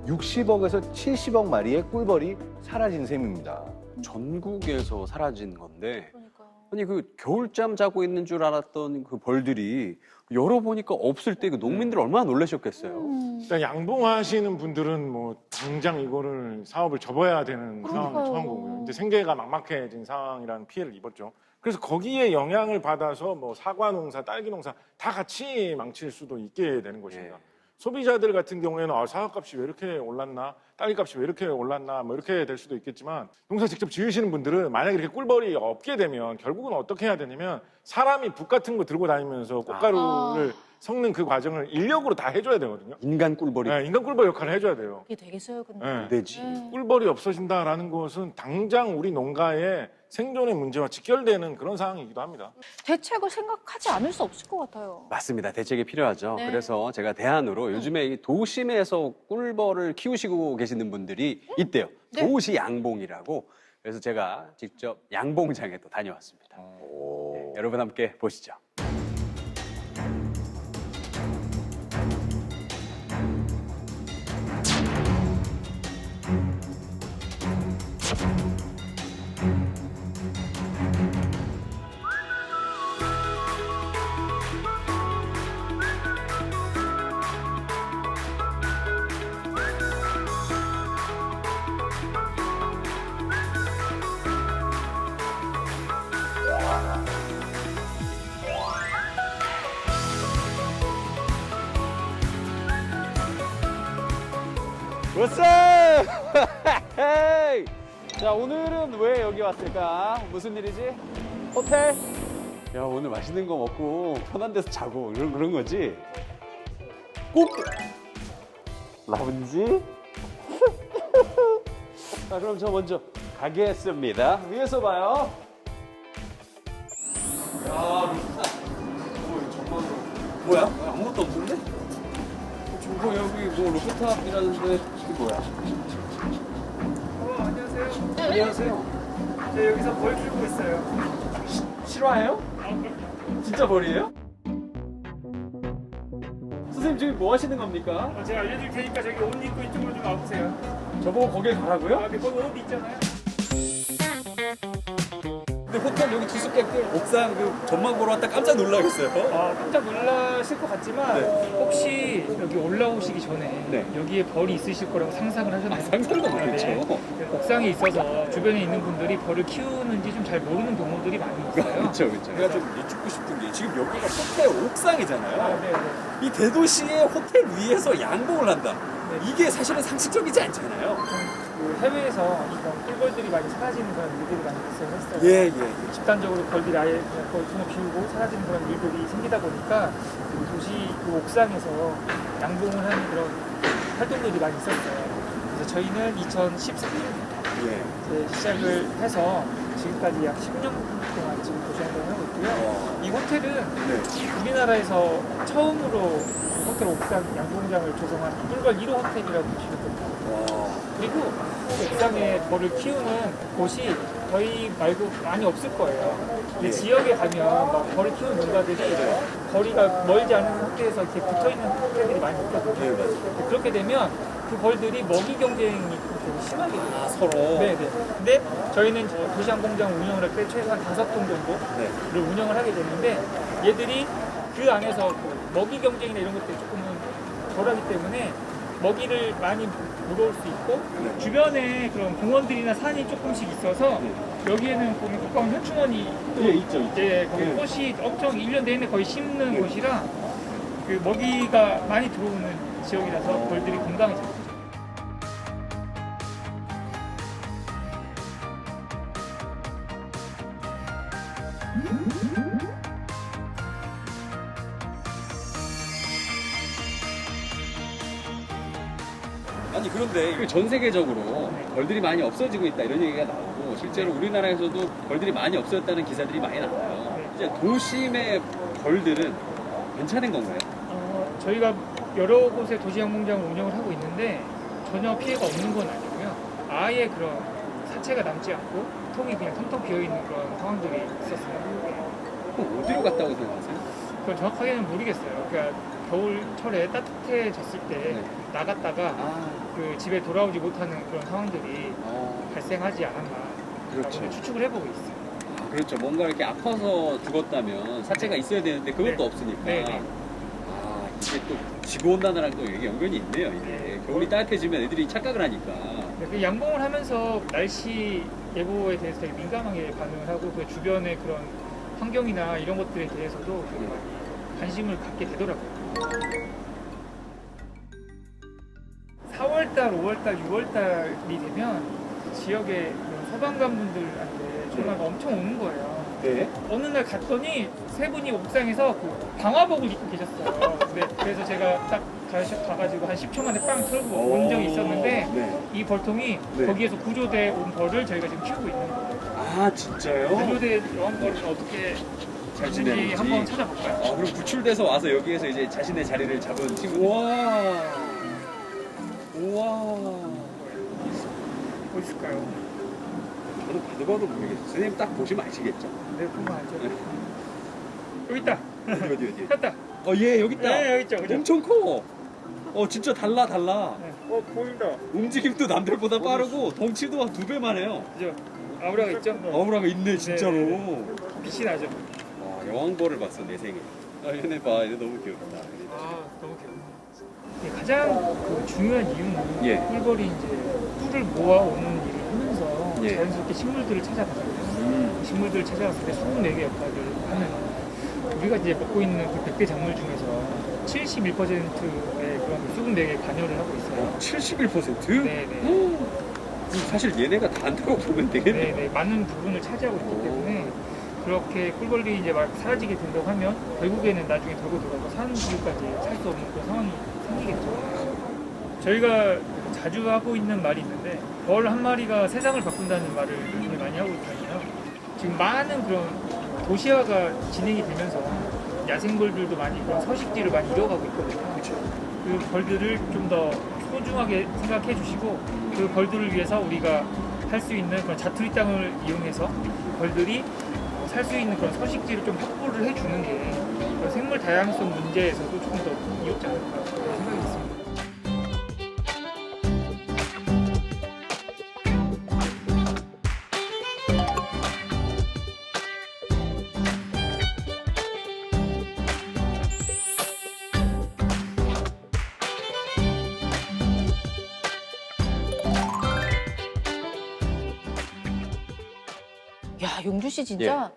60억에서 70억 마리의 꿀벌이 사라진 셈입니다. 전국에서 사라진 건데 그러니까요. 아니 그 겨울잠 자고 있는 줄 알았던 그 벌들이 열어보니까 없을 때 그 농민들 얼마나 놀라셨겠어요. 일단 양봉하시는 분들은 뭐 당장 이거를 사업을 접어야 되는 상황을 그러니까요. 처한 거고요. 이제 생계가 막막해진 상황이라는 피해를 입었죠. 그래서 거기에 영향을 받아서 뭐 사과 농사, 딸기 농사 다 같이 망칠 수도 있게 되는 것입니다. 소비자들 같은 경우에는 사과값이 왜 이렇게 올랐나, 딸기값이 왜 이렇게 올랐나, 뭐 이렇게 될 수도 있겠지만 농사 직접 지으시는 분들은 만약에 이렇게 꿀벌이 없게 되면 결국은 어떻게 해야 되냐면 사람이 북 같은 거 들고 다니면서 꽃가루를 섞는 그 과정을 인력으로 다 해줘야 되거든요. 인간 꿀벌이 네, 인간 꿀벌 역할을 해줘야 돼요. 그게 되겠어요, 근데. 네. 되지. 꿀벌이 없어진다라는 것은 당장 우리 농가의 생존의 문제와 직결되는 그런 상황이기도 합니다. 대책을 생각하지 않을 수 없을 것 같아요. 맞습니다. 대책이 필요하죠. 네. 그래서 제가 대안으로 요즘에 이 도심에서 꿀벌을 키우시고 계시는 분들이 있대요. 네. 도시 양봉이라고. 그래서 제가 직접 양봉장에 또 다녀왔습니다. 네, 여러분 함께 보시죠. What's up? 자, 오늘은 왜 여기 왔을까? 무슨 일이지? 호텔? 야, 오늘 맛있는 거 먹고 편한 데서 자고 그런 거지? 꼭 라운지? 자, 그럼 저 먼저 가겠습니다. 위에서 봐요. 야, 뭐야? 아무것도 없는데? 저거 여기 뭐 루프탑이라는데 이게 뭐야? 안녕하세요. 안녕하세요. 저 여기서 벌 키우고 있어요. 실화예요? 진짜 벌이에요? 선생님 저기 뭐 하시는 겁니까? 제가 알려드릴 테니까 저기 옷 입고 이쪽으로 좀 와보세요. 저보고 거길 가라고요? 아, 거기 옷 있잖아요. 근데 호텔 여기 투숙객들 옥상 그 전망 보러 왔다 깜짝 놀라겠어요. 깜짝 놀라실 것 같지만 혹시 여기 올라오시기 전에 여기에 벌이 있으실 거라고 상상을 하셨나요? 상상도 못했죠. 옥상에 있어서 주변에 있는 분들이 벌을 키우는지 좀 잘 모르는 경우들이 많이 있어요. 그렇죠. 제가 좀 여쭙고 싶은 게 지금 여기가 호텔 옥상이잖아요. 네. 이 대도시의 호텔 위에서 양봉을 한다. 이게 사실은 상식적이지 않잖아요. 그 해외에서 이런 꿀벌들이 많이 사라지는 그런 일들이 많이 발생했어요. 예. 집단적으로 벌들이 아예 그냥 거의 통을 비우고 사라지는 그런 일들이 생기다 보니까 그 도시 그 옥상에서 양봉을 하는 그런 활동들이 많이 있었어요. 그래서 저희는 2013년 시작을 해서 지금까지 약 10년 동안 지금 도시양봉을 하고 있고요. 이 호텔은 우리나라에서 처음으로 호텔 옥상 양봉장을 조성한 꿀벌 1호 호텔이라고 보시면 됩니다. 그리고 옥상에 벌을 키우는 곳이 저희 말고 많이 없을 거예요. 근데 지역에 가면 막 벌을 키우는 농가들이 거리가 멀지 않은 상태에서 이렇게 붙어 있는 호텔들이 많이 있거든요. 그렇게 되면 그 벌들이 먹이 경쟁이 되게 심하게 돼요. 서로. 네네. 근데 저희는 도시항공장 운영을 할 때 최소한 5동 정도를 운영을 하게 되는데 얘들이 그 안에서 그 먹이 경쟁이나 이런 것들이 조금은 덜하기 때문에 먹이를 많이 물어올 수 있고 주변에 그런 공원들이나 산이 조금씩 있어서 여기에는 보면 가까운 현충원이 있죠. 거기 꽃이 엄청 1년 내내 거의 심는 곳이라 그 먹이가 많이 들어오는 지역이라서 벌들이 건강해져요. 아니 그런데 이거 전 세계적으로 벌들이 많이 없어지고 있다 이런 얘기가 나오고 실제로 우리나라에서도 벌들이 많이 없어졌다는 기사들이 많이 나와요. 이제 도심의 벌들은 괜찮은 건가요? 저희가 여러 곳에 도시항공장을 운영을 하고 있는데 전혀 피해가 없는 건 아니고요. 아예 그런 사체가 남지 않고 통이 그냥 텅텅 비어있는 그런 상황들이 있었어요. 그럼 어디로 갔다고 생각하세요? 그건 정확하게는 모르겠어요. 그러니까 겨울철에 따뜻해졌을 때 나갔다가 그 집에 돌아오지 못하는 그런 상황들이 발생하지 않았나 그렇죠. 추측을 해보고 있어요. 그렇죠. 뭔가 이렇게 아파서 죽었다면 사체가 있어야 되는데 그것도 없으니까. 네네. 이게 또 지구온난화랑 또 이게 연관이 있네요. 이게 겨울이 따뜻해지면 애들이 착각을 하니까. 그 양봉을 하면서 날씨 예보에 대해서 되게 민감하게 반응을 하고 그 주변의 그런 환경이나 이런 것들에 대해서도 되게 많이 관심을 갖게 되더라고요. 4월달, 5월달, 6월달이 되면 그 지역의 소방관분들한테 전화가 엄청 오는 거예요. 네. 어느 날 갔더니 세 분이 옥상에서 그 방화복을 입고 계셨어요. 네, 그래서 제가 딱 가가지고 한 10초 만에 빵 털고 온 적이 있었는데 이 벌통이 거기에서 구조돼 온 벌을 저희가 지금 키우고 있는 거예요. 아 진짜요? 구조돼 온 벌을 어떻게 잘 지내는지 지내는지 한번 찾아볼까요? 그럼 구출돼서 와서 여기에서 이제 자신의 자리를 잡은 친구들. 우와. 어디 있을까요? 저도 봐도 모르겠어요. 선생님 딱 보시면 아시겠죠? 네, 보면 알죠. 여기 있다. 어디? 찾다. 얘 여기 있다. 네, 여기 있죠. 그죠? 엄청 커. 진짜 달라. 네. 보인다. 움직임도 남들보다 빠르고 덩치도 한 2배만 해요. 그죠? 아우라가 있죠? 아우라가 있네 진짜로. 빛이 나죠. 와, 여왕벌을 봤어 내 생에. 얘네 봐, 얘네 너무 귀엽다. 너무 귀엽네. 가장 그 중요한 이유는 꿀벌이 이제 꿀을 모아오는 일을 하면서 자연스럽게 식물들을 찾아가잖아요. 식물들을 찾아갔을 때 수분 매개 역할을 하는 우리가 이제 먹고 있는 그 100대 작물 중에서 71%의 그런 수분 매개에 관여를 하고 있어요. 71%? 네네. 사실 얘네가 다 한다고 보면 되겠네. 네네. 많은 부분을 차지하고 있기 때문에 그렇게 꿀벌이 이제 막 사라지게 된다고 하면 결국에는 나중에 돌고 돌아서 사는 지구까지 살 수 없는 그런 상황이 생기겠죠. 저희가 자주 하고 있는 말이 있는데 벌 한 마리가 세상을 바꾼다는 말을 굉장히 많이 하고 있거든요. 지금 많은 그런 도시화가 진행이 되면서 야생벌들도 많이 그런 서식지를 많이 잃어가고 있거든요. 그 벌들을 좀 더 소중하게 생각해 주시고 그 벌들을 위해서 우리가 할 수 있는 그런 자투리 땅을 이용해서 벌들이 살 수 있는 그런 서식지를 좀 확보를 해주는 게 생물 다양성 문제에서도 조금 더 이롭지 않을까 그런 생각이 있습니다. 야, 용주 씨 진짜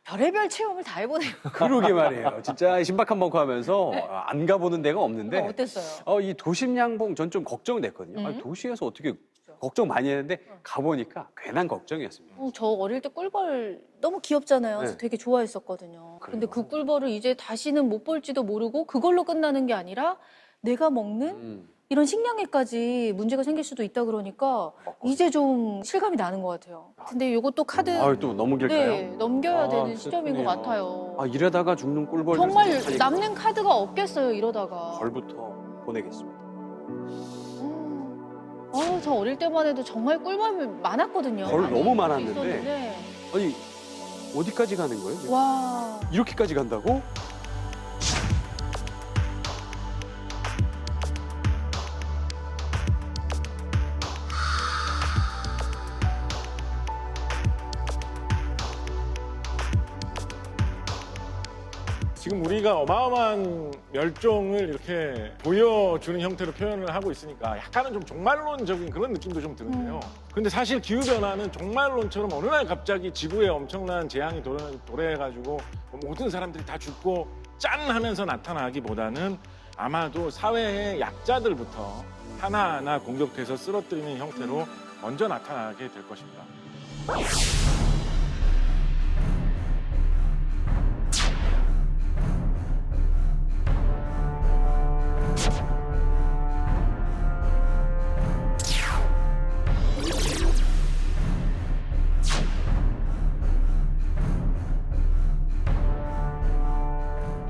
별의별 체험을 다 해보네요. 그러게 말이에요. 진짜 신박한 벙커 하면서 안 가보는 데가 없는데. 어땠어요? 이 도심 양봉 전 좀 걱정됐거든요. 아니, 도시에서 어떻게 걱정 많이 했는데 가보니까 괜한 걱정이었습니다. 저 어릴 때 꿀벌 너무 귀엽잖아요. 그래서 네. 되게 좋아했었거든요. 근데 그래요? 그 꿀벌을 이제 다시는 못 볼지도 모르고 그걸로 끝나는 게 아니라 내가 먹는 이런 식량에까지 문제가 생길 수도 있다 그러니까 이제 좀 실감이 나는 것 같아요. 근데 이것도 카드 또 넘길까요? 네, 넘겨야 되는 슬프네요. 시점인 것 같아요. 이러다가 죽는 꿀벌 정말 남는 카드가 없겠어요, 이러다가. 벌부터 보내겠습니다. 저 어릴 때만 해도 정말 꿀벌 많았거든요. 벌 많이 너무 많았는데. 있었는데. 아니 어디까지 가는 거예요? 지금? 와. 이렇게까지 간다고? 지금 우리가 어마어마한 멸종을 이렇게 보여주는 형태로 표현을 하고 있으니까 약간은 좀 종말론적인 그런 느낌도 좀 드는데요. 근데 사실 기후변화는 종말론처럼 어느 날 갑자기 지구에 엄청난 재앙이 도래해가지고 모든 사람들이 다 죽고 짠 하면서 나타나기보다는 아마도 사회의 약자들부터 하나하나 공격해서 쓰러뜨리는 형태로 먼저 나타나게 될 것입니다.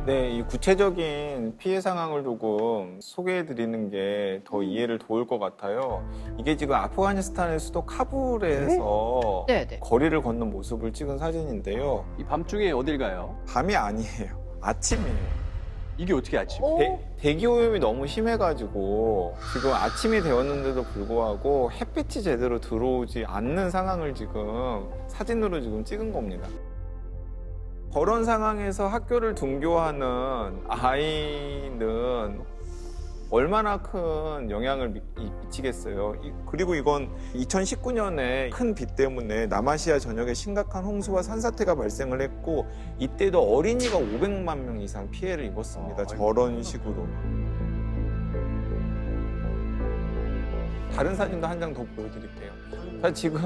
네, 이 구체적인 피해 상황을 조금 소개해 드리는 게 더 이해를 도울 것 같아요. 이게 지금 아프가니스탄의 수도 카불에서 네, 네. 거리를 걷는 모습을 찍은 사진인데요. 이 밤중에 어딜 가요? 밤이 아니에요. 아침이에요. 이게 어떻게 아침? 대기 오염이 너무 심해가지고 지금 아침이 되었는데도 불구하고 햇빛이 제대로 들어오지 않는 상황을 지금 사진으로 지금 찍은 겁니다. 그런 상황에서 학교를 등교하는 아이는 얼마나 큰 영향을 미치겠어요. 그리고 이건 2019년에 큰 비 때문에 남아시아 전역에 심각한 홍수와 산사태가 발생을 했고 이때도 어린이가 500만 명 이상 피해를 입었습니다. 저런 식으로. 다른 사진도 한 장 더 보여드릴게요. 자, 지금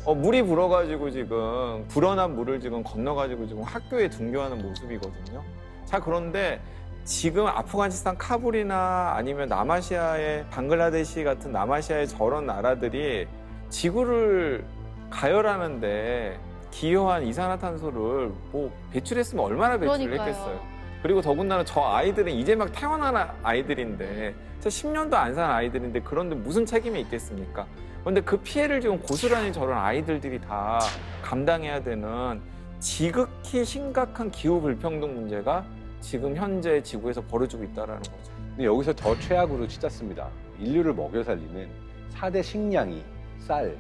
물이 불어가지고 지금 불어난 물을 지금 건너가지고 지금 학교에 등교하는 모습이거든요. 자, 그런데 지금 아프가니스탄 카불이나 아니면 남아시아의 방글라데시 같은 남아시아의 저런 나라들이 지구를 가열하는데 기여한 이산화탄소를 뭐 배출했으면 얼마나 배출을 그러니까요. 했겠어요. 그리고 더군다나 저 아이들은 이제 막 태어난 아이들인데 10년도 안 산 아이들인데 그런데 무슨 책임이 있겠습니까? 그런데 그 피해를 지금 고스란히 저런 아이들이 다 감당해야 되는 지극히 심각한 기후 불평등 문제가 지금 현재 지구에서 벌어지고 있다는 거죠. 근데 여기서 더 최악으로 치닫습니다. 인류를 먹여 살리는 4대 식량이 쌀,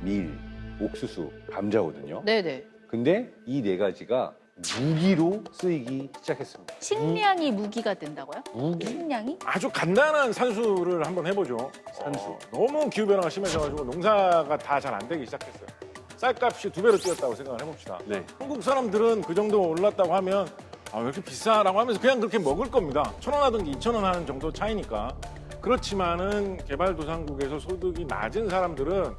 밀, 옥수수, 감자거든요. 네네. 근데 이 네 가지가 무기로 쓰이기 시작했습니다. 식량이 무기가 된다고요? 무기? 식량이? 아주 간단한 산수를 한번 해보죠. 산수. 너무 기후변화가 심해져가지고 농사가 다 잘 안 되기 시작했어요. 쌀값이 2배로 뛰었다고 생각을 해봅시다. 네. 한국 사람들은 그 정도 올랐다고 하면 왜 이렇게 비싸라고 하면서 그냥 그렇게 먹을 겁니다. 1,000원 하든지 2,000원 하는 정도 차이니까. 그렇지만은 개발도상국에서 소득이 낮은 사람들은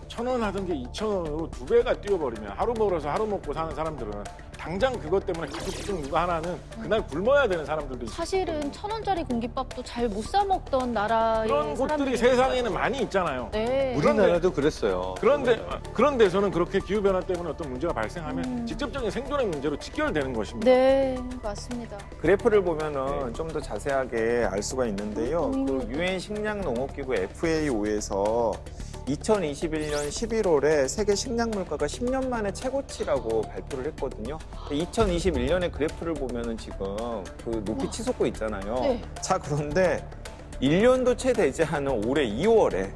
1,000원 하던 게 2,000원으로 2배가 뛰어버리면 하루 벌어서 하루 먹고 사는 사람들은 당장 그것 때문에 가족 누가 하나는 그날 굶어야 되는 사람들도 있어요. 사실은 1,000원짜리 공깃밥도 잘 못 사 먹던 나라의 그런 곳들이 사람들이 세상에는 많이 있잖아요. 네. 우리나라도 그랬어요. 그런 데서는 그렇게 기후변화 때문에 어떤 문제가 발생하면 직접적인 생존의 문제로 직결되는 것입니다. 네, 맞습니다. 그래프를 보면은 좀 더 자세하게 알 수가 있는데요. 그 유엔 식량농업기구 FAO에서 2021년 11월에 세계 식량 물가가 10년 만에 최고치라고 발표를 했거든요. 2021년에 그래프를 보면은 지금 그 높이 치솟고 있잖아요. 네. 자, 그런데 1년도 채 되지 않은 올해 2월에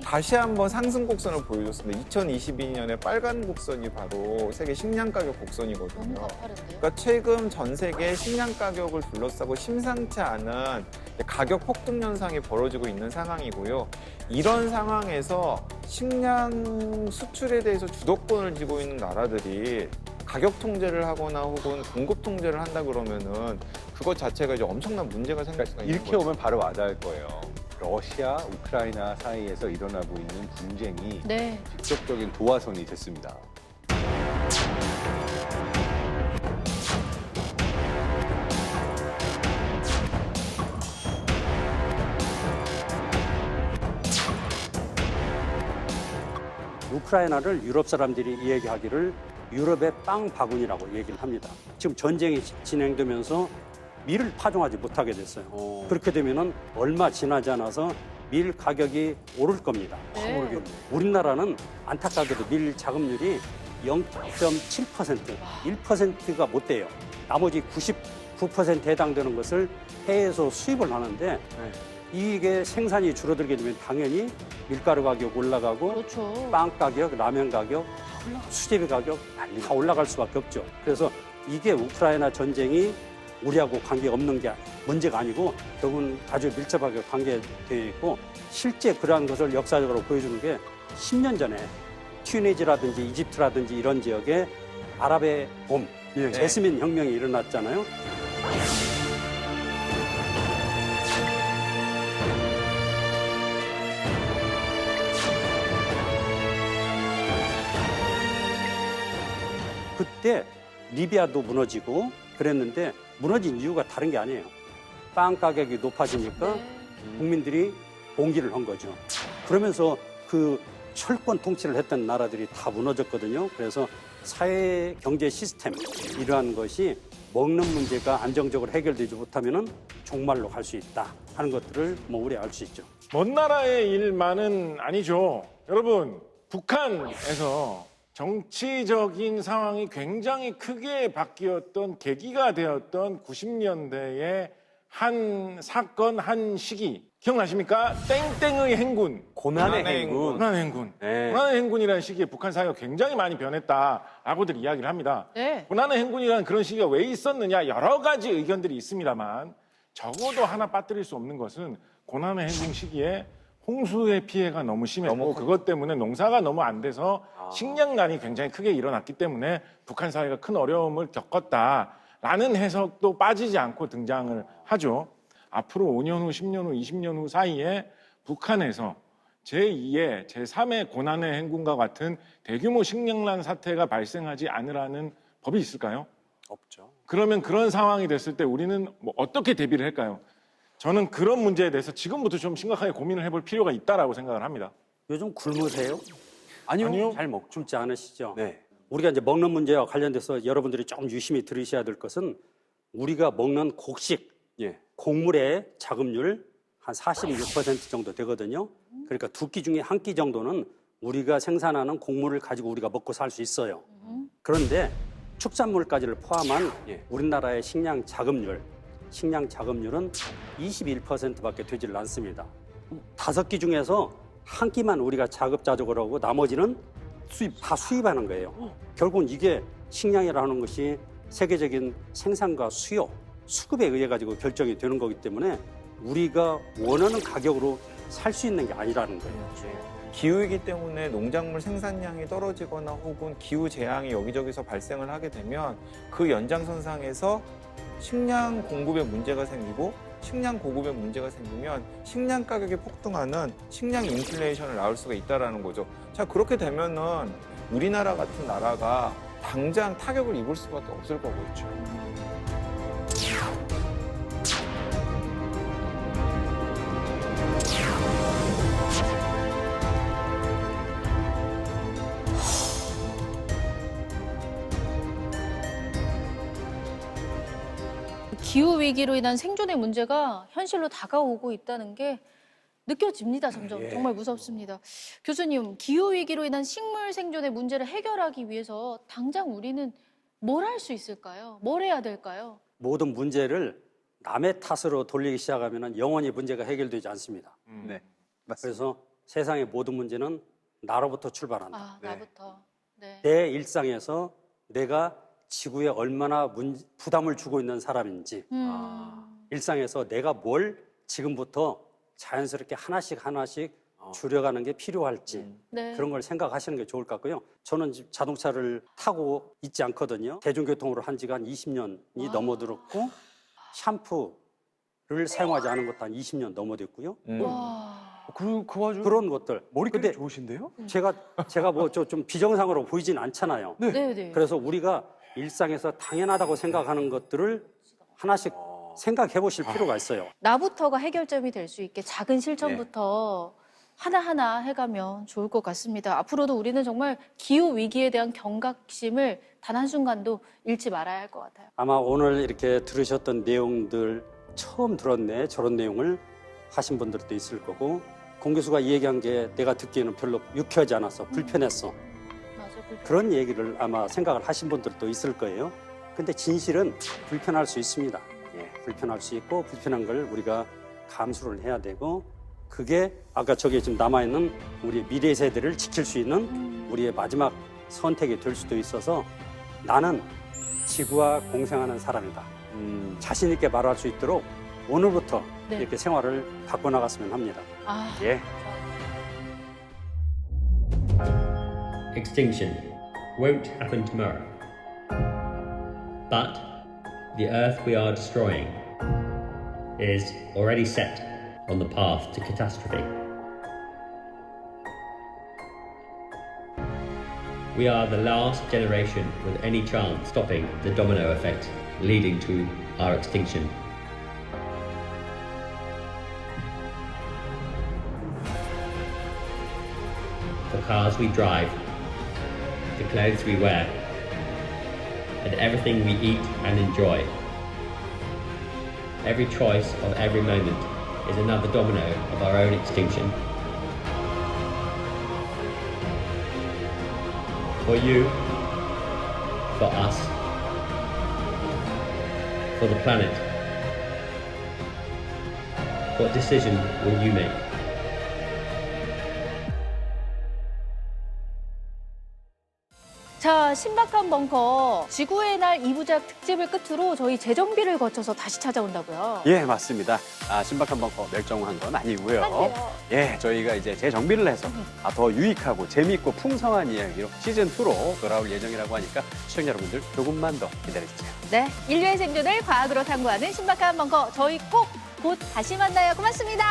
다시 한번 상승 곡선을 보여줬습니다. 2022년에 빨간 곡선이 바로 세계 식량 가격 곡선이거든요. 너무 가파른데요? 그러니까 최근 전 세계 식량 가격을 둘러싸고 심상치 않은 가격 폭등 현상이 벌어지고 있는 상황이고요. 이런 상황에서 식량 수출에 대해서 주도권을 쥐고 있는 나라들이 가격 통제를 하거나 혹은 공급 통제를 한다 그러면은 그것 자체가 이제 엄청난 문제가 생길 수가 있는 이렇게 거죠. 오면 바로 와닿을 거예요. 러시아, 우크라이나 사이에서 일어나고 있는 분쟁이 네. 직접적인 도화선이 됐습니다. 우크라이나를 유럽 사람들이 이야기하기를 유럽의 빵 바구니라고 얘기를 합니다. 지금 전쟁이 진행되면서 밀을 파종하지 못하게 됐어요. 그렇게 되면은 얼마 지나지 않아서 밀 가격이 오를 겁니다. 네. 우리나라는 안타깝게도 밀 자급률이 0.7%, 1%가 못 돼요. 나머지 99%에 해당되는 것을 해외에서 수입을 하는데 이게 생산이 줄어들게 되면 당연히 밀가루 가격 올라가고 그렇죠. 빵 가격, 라면 가격, 수제비 가격 다 올라갈 수밖에 없죠. 그래서 이게 우크라이나 전쟁이 우리하고 관계 없는 게 문제가 아니고 결국은 아주 밀접하게 관계되어 있고 실제 그러한 것을 역사적으로 보여주는 게 10년 전에 튀니지라든지 이집트라든지 이런 지역에 아랍의 봄, 제스민 혁명이 일어났잖아요. 그때 리비아도 무너지고 그랬는데 무너진 이유가 다른 게 아니에요. 빵 가격이 높아지니까 국민들이 봉기를 한 거죠. 그러면서 그 철권 통치를 했던 나라들이 다 무너졌거든요. 그래서 사회 경제 시스템 이러한 것이 먹는 문제가 안정적으로 해결되지 못하면은 종말로 갈 수 있다 하는 것들을 뭐 우리 알 수 있죠. 먼 나라의 일만은 아니죠. 여러분, 북한에서 정치적인 상황이 굉장히 크게 바뀌었던 계기가 되었던 90년대의 한 사건, 한 시기. 기억나십니까? 땡땡의 행군. 고난의 행군. 고난의 행군. 네. 고난의 행군이라는 시기에 북한 사회가 굉장히 많이 변했다라고들 이야기를 합니다. 네. 고난의 행군이라는 그런 시기가 왜 있었느냐 여러 가지 의견들이 있습니다만 적어도 하나 빠뜨릴 수 없는 것은 고난의 행군 시기에 홍수의 피해가 너무 심했고 그것 때문에 농사가 너무 안 돼서 식량난이 굉장히 크게 일어났기 때문에 북한 사회가 큰 어려움을 겪었다라는 해석도 빠지지 않고 등장을 하죠. 앞으로 5년 후, 10년 후, 20년 후 사이에 북한에서 제2의, 제3의 고난의 행군과 같은 대규모 식량난 사태가 발생하지 않으라는 법이 있을까요? 없죠. 그러면 그런 상황이 됐을 때 우리는 뭐 어떻게 대비를 할까요? 저는 그런 문제에 대해서 지금부터 좀 심각하게 고민을 해볼 필요가 있다라고 생각을 합니다. 요즘 굶으세요? 아니요. 잘 먹죠. 굶지 않으시죠? 네. 우리가 이제 먹는 문제와 관련돼서 여러분들이 좀 유심히 들으셔야 될 것은 우리가 먹는 곡식, 곡물의 자급률 한 46% 정도 되거든요. 그러니까 두 끼 중에 한 끼 정도는 우리가 생산하는 곡물을 가지고 우리가 먹고 살 수 있어요. 그런데 축산물까지를 포함한 우리나라의 식량 자급률은 21%밖에 되지를 않습니다. 5끼 중에서 한 끼만 우리가 자급자족을 하고 나머지는 다 수입하는 거예요. 결국은 이게 식량이라는 것이 세계적인 생산과 수요, 수급에 의해 가지고 결정이 되는 거기 때문에 우리가 원하는 가격으로 살 수 있는 게 아니라는 거예요. 기후이기 때문에 농작물 생산량이 떨어지거나 혹은 기후 재앙이 여기저기서 발생을 하게 되면 그 연장선상에서 식량 공급에 문제가 생기고 식량 고급에 문제가 생기면 식량 가격이 폭등하는 식량 인플레이션을 낳을 수가 있다는 거죠. 자, 그렇게 되면은 우리나라 같은 나라가 당장 타격을 입을 수밖에 없을 거고 있죠. 기후 위기로 인한 생존의 문제가 현실로 다가오고 있다는 게 느껴집니다. 점점 정말 무섭습니다. 교수님, 기후 위기로 인한 식물 생존의 문제를 해결하기 위해서 당장 우리는 뭘 할 수 있을까요? 뭘 해야 될까요? 모든 문제를 남의 탓으로 돌리기 시작하면 영원히 문제가 해결되지 않습니다. 네. 그래서 세상의 모든 문제는 나로부터 출발한다. 아, 나부터. 네. 내 일상에서 내가 지구에 얼마나 부담을 주고 있는 사람인지 일상에서 내가 뭘 지금부터 자연스럽게 하나씩 줄여가는 게 필요할지 네. 그런 걸 생각하시는 게 좋을 것 같고요. 저는 지금 자동차를 타고 있지 않거든요. 대중교통으로 한 지가 한 20년이 넘어들었고 샴푸 사용하지 않은 것도 한 20년 넘어됐고요. 그 와중에 그런 것들. 머리끝이 근데 좋으신데요? 제가 뭐 좀 비정상으로 보이진 않잖아요. 네. 그래서 우리가 일상에서 당연하다고 생각하는 것들을 하나씩 생각해 보실 필요가 있어요. 나부터가 해결점이 될 수 있게 작은 실천부터 하나하나 해가면 좋을 것 같습니다. 앞으로도 우리는 정말 기후 위기에 대한 경각심을 단 한순간도 잃지 말아야 할 것 같아요. 아마 오늘 이렇게 들으셨던 내용들 처음 들었네 저런 내용을 하신 분들도 있을 거고 공 교수가 이 얘기한 게 내가 듣기에는 별로 유쾌하지 않았어. 불편했어. 맞아요. 그런 얘기를 아마 생각을 하신 분들도 있을 거예요. 근데 진실은 불편할 수 있습니다. 불편할 수 있고 불편한 걸 우리가 감수를 해야 되고 그게 아까 저기 지금 남아있는 우리 미래 세대를 지킬 수 있는 우리의 마지막 선택이 될 수도 있어서 나는 지구와 공생하는 사람이다. 자신 있게 말할 수 있도록 오늘부터 네. 이렇게 생활을 바꿔나갔으면 합니다. 예. Extinction won't happen tomorrow. But the Earth we are destroying is already set on the path to catastrophe. We are the last generation with any chance stopping the domino effect leading to our extinction. The cars we drive, the clothes we wear, and everything we eat and enjoy. Every choice of every moment is another domino of our own extinction. For you, for us, for the planet. What decision will you make? 자, 신박한 벙커 지구의 날 2부작 특집을 끝으로 저희 재정비를 거쳐서 다시 찾아온다고요. 예, 맞습니다. 신박한 벙커 멸종한 건 아니고요. 아니에요. 예, 저희가 이제 재정비를 해서 더 유익하고 재미있고 풍성한 이야기로 시즌2로 돌아올 예정이라고 하니까 시청자 여러분들 조금만 더 기다려주세요. 네, 인류의 생존을 과학으로 탐구하는 신박한 벙커 저희 꼭 곧 다시 만나요. 고맙습니다.